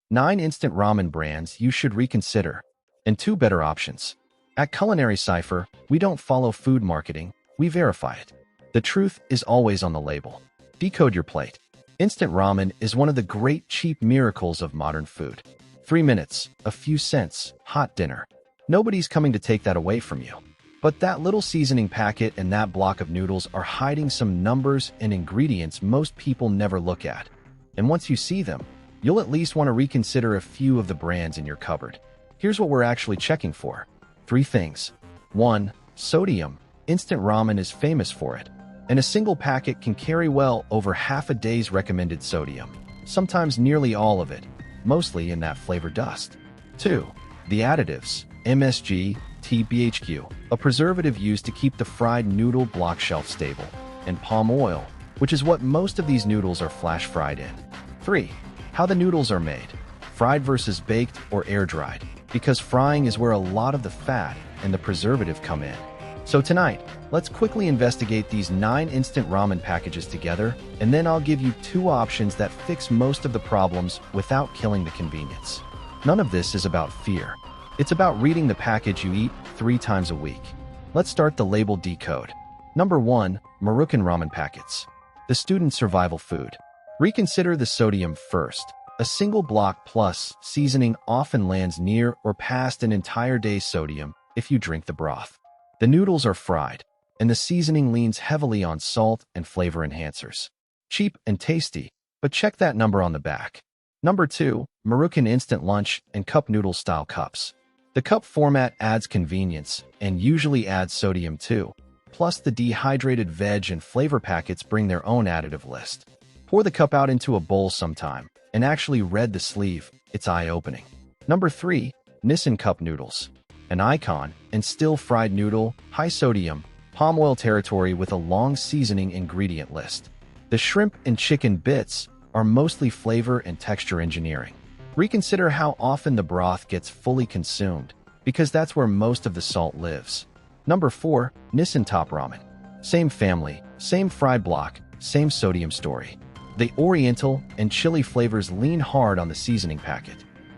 9 instant ramen brands you should reconsider, and 2 better options. At Culinary Cipher, we don't follow food marketing, we verify it. The truth is always on the label. Decode your plate. Instant ramen is one of the great cheap miracles of modern food. 3 minutes, a few cents, hot dinner. Nobody's coming to take that away from you. But that little seasoning packet and that block of noodles are hiding some numbers and ingredients most people never look at. And once you see them, you'll at least want to reconsider a few of the brands in your cupboard. Here's what we're actually checking for. 3 things. 1. Sodium. Instant ramen is famous for it, and a single packet can carry well over half a day's recommended sodium, sometimes nearly all of it, mostly in that flavor dust. 2. The additives. MSG, TBHQ, a preservative used to keep the fried noodle block shelf stable, and palm oil, which is what most of these noodles are flash fried in. 3. How the noodles are made. Fried versus baked or air-dried, because frying is where a lot of the fat and the preservative come in. So tonight, let's quickly investigate these 9 instant ramen packages together, and then I'll give you 2 options that fix most of the problems without killing the convenience. None of this is about fear. It's about reading the package you eat 3 times a week. Let's start the label decode. Number 1. Maruchan ramen packets. The student survival food. Reconsider the sodium first. A single block plus seasoning often lands near or past an entire day's sodium if you drink the broth. The noodles are fried, and the seasoning leans heavily on salt and flavor enhancers. Cheap and tasty, but check that number on the back. Number 2. Maruchan instant lunch and cup noodle style cups. The cup format adds convenience and usually adds sodium too. Plus, the dehydrated veg and flavor packets bring their own additive list. Pour the cup out into a bowl sometime and actually read the sleeve. It's eye-opening. Number 3. Nissin cup noodles. An icon and still fried noodle, high sodium, palm oil territory with a long seasoning ingredient list. The shrimp and chicken bits are mostly flavor and texture engineering. Reconsider how often the broth gets fully consumed, because that's where most of the salt lives. Number 4. Nissin top ramen. Same family, same fried block, same sodium story. The oriental and chili flavors lean hard on the seasoning packet.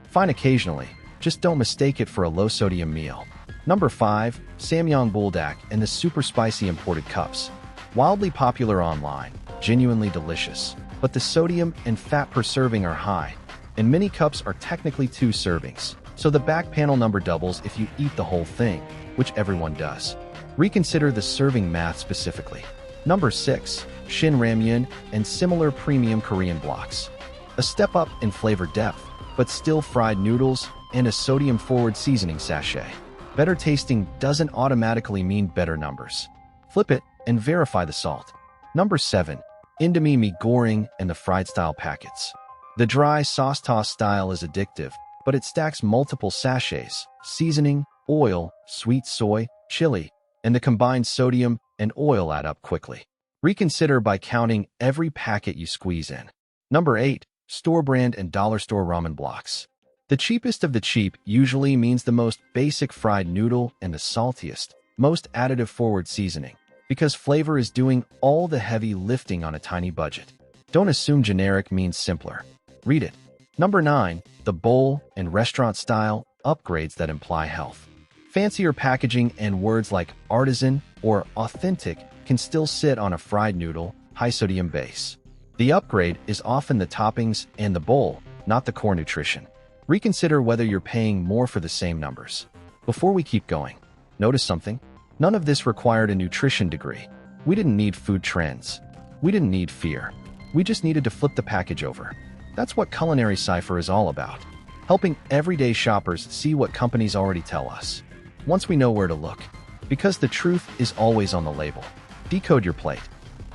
Fine occasionally, just don't mistake it for a low-sodium meal. Number 5. Samyang buldak and the super spicy imported cups. Wildly popular online, genuinely delicious, but the sodium and fat per serving are high, and many cups are technically 2 servings, so the back panel number doubles if you eat the whole thing, which everyone does. Reconsider the serving math specifically. Number 6. Shin Ramyun and similar premium Korean blocks. A step up in flavor depth, but still fried noodles and a sodium-forward seasoning sachet. Better tasting doesn't automatically mean better numbers. Flip it and verify the salt. Number 7. Indomie mee goreng and the fried-style packets. The dry sauce toss style is addictive, but it stacks multiple sachets, seasoning, oil, sweet soy, chili, and the combined sodium and oil add up quickly. Reconsider by counting every packet you squeeze in. Number 8. Store brand and dollar store ramen blocks. The cheapest of the cheap usually means the most basic fried noodle and the saltiest, most additive-forward seasoning, because flavor is doing all the heavy lifting on a tiny budget. Don't assume generic means simpler. Read it. Number 9. The bowl and restaurant-style upgrades that imply health. Fancier packaging and words like artisan or authentic can still sit on a fried noodle, high-sodium base. The upgrade is often the toppings and the bowl, not the core nutrition. Reconsider whether you're paying more for the same numbers. Before we keep going, notice something? None of this required a nutrition degree. We didn't need food trends. We didn't need fear. We just needed to flip the package over. That's what Culinary Cipher is all about. Helping everyday shoppers see what companies already tell us. Once we know where to look. Because the truth is always on the label. Decode your plate.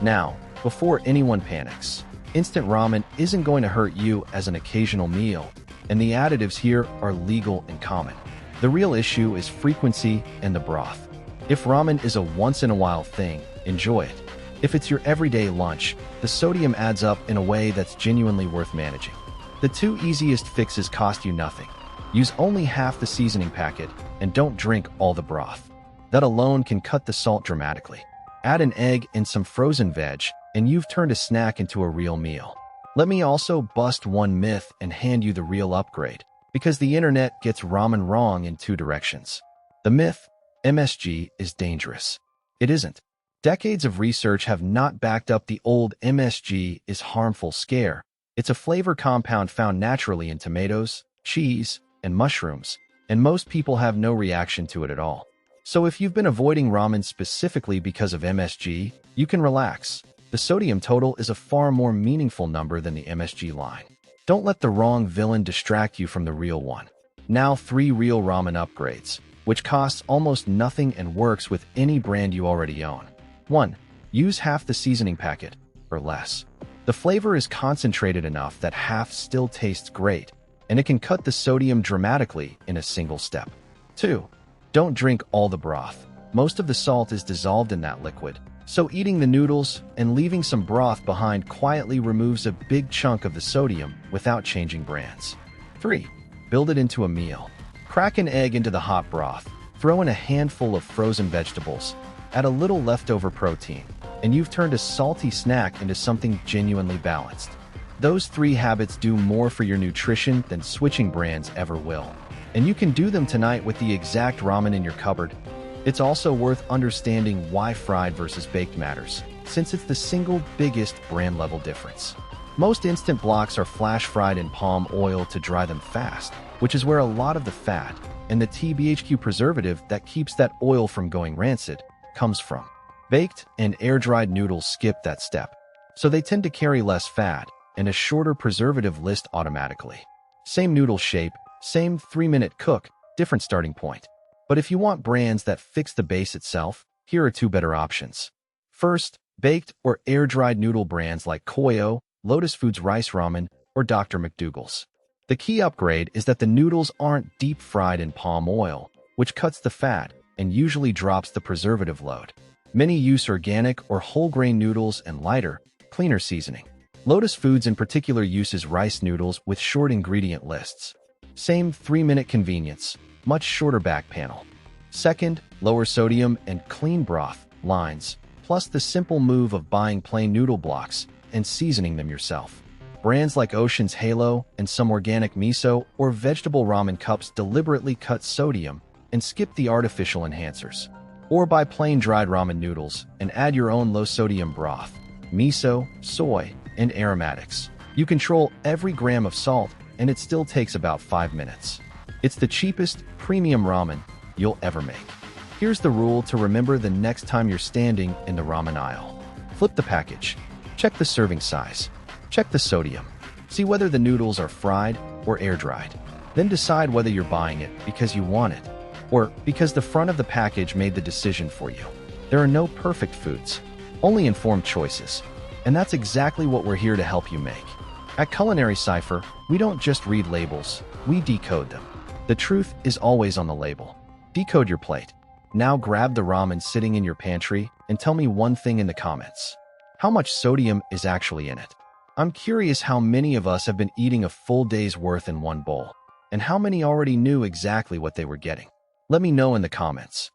Now, before anyone panics, instant ramen isn't going to hurt you as an occasional meal, and the additives here are legal and common. The real issue is frequency and the broth. If ramen is a once-in-a-while thing, enjoy it. If it's your everyday lunch, the sodium adds up in a way that's genuinely worth managing. The 2 easiest fixes cost you nothing. Use only half the seasoning packet and don't drink all the broth. That alone can cut the salt dramatically. Add an egg and some frozen veg, and you've turned a snack into a real meal. Let me also bust one myth and hand you the real upgrade, because the internet gets ramen wrong in two directions. The myth, MSG is dangerous. It isn't. Decades of research have not backed up the old MSG is harmful scare. It's a flavor compound found naturally in tomatoes, cheese, and mushrooms, and most people have no reaction to it at all. So if you've been avoiding ramen specifically because of MSG, you can relax. The sodium total is a far more meaningful number than the MSG line. Don't let the wrong villain distract you from the real one. Now 3 real ramen upgrades, which costs almost nothing and works with any brand you already own. 1. Use half the seasoning packet, or less. The flavor is concentrated enough that half still tastes great, and it can cut the sodium dramatically in a single step. 2. Don't drink all the broth. Most of the salt is dissolved in that liquid, so eating the noodles and leaving some broth behind quietly removes a big chunk of the sodium without changing brands. 3. Build it into a meal. Crack an egg into the hot broth, throw in a handful of frozen vegetables, add a little leftover protein, and you've turned a salty snack into something genuinely balanced. Those 3 habits do more for your nutrition than switching brands ever will. And you can do them tonight with the exact ramen in your cupboard. It's also worth understanding why fried versus baked matters, since it's the single biggest brand-level difference. Most instant blocks are flash-fried in palm oil to dry them fast, which is where a lot of the fat and the TBHQ preservative that keeps that oil from going rancid comes from. Baked and air-dried noodles skip that step, so they tend to carry less fat and a shorter preservative list automatically. Same noodle shape, same 3-minute cook, different starting point. But if you want brands that fix the base itself, here are 2 better options. First, baked or air-dried noodle brands like Koyo, Lotus Foods Rice Ramen, or Dr. McDougall's. The key upgrade is that the noodles aren't deep-fried in palm oil, which cuts the fat and usually drops the preservative load. Many use organic or whole-grain noodles and lighter, cleaner seasoning. Lotus Foods in particular uses rice noodles with short ingredient lists. Same 3-minute convenience, much shorter back panel. Second, lower sodium and clean broth lines, plus the simple move of buying plain noodle blocks and seasoning them yourself. Brands like Ocean's Halo and some organic miso or vegetable ramen cups deliberately cut sodium and skip the artificial enhancers. Or buy plain dried ramen noodles and add your own low-sodium broth, miso, soy, and aromatics. You control every gram of salt, and it still takes about 5 minutes. It's the cheapest, premium ramen you'll ever make. Here's the rule to remember the next time you're standing in the ramen aisle. Flip the package. Check the serving size. Check the sodium. See whether the noodles are fried or air-dried. Then decide whether you're buying it because you want it, or because the front of the package made the decision for you. There are no perfect foods, only informed choices. And that's exactly what we're here to help you make. At Culinary Cipher, we don't just read labels, we decode them. The truth is always on the label. Decode your plate. Now grab the ramen sitting in your pantry and tell me one thing in the comments. How much sodium is actually in it? I'm curious how many of us have been eating a full day's worth in one bowl, and how many already knew exactly what they were getting. Let me know in the comments.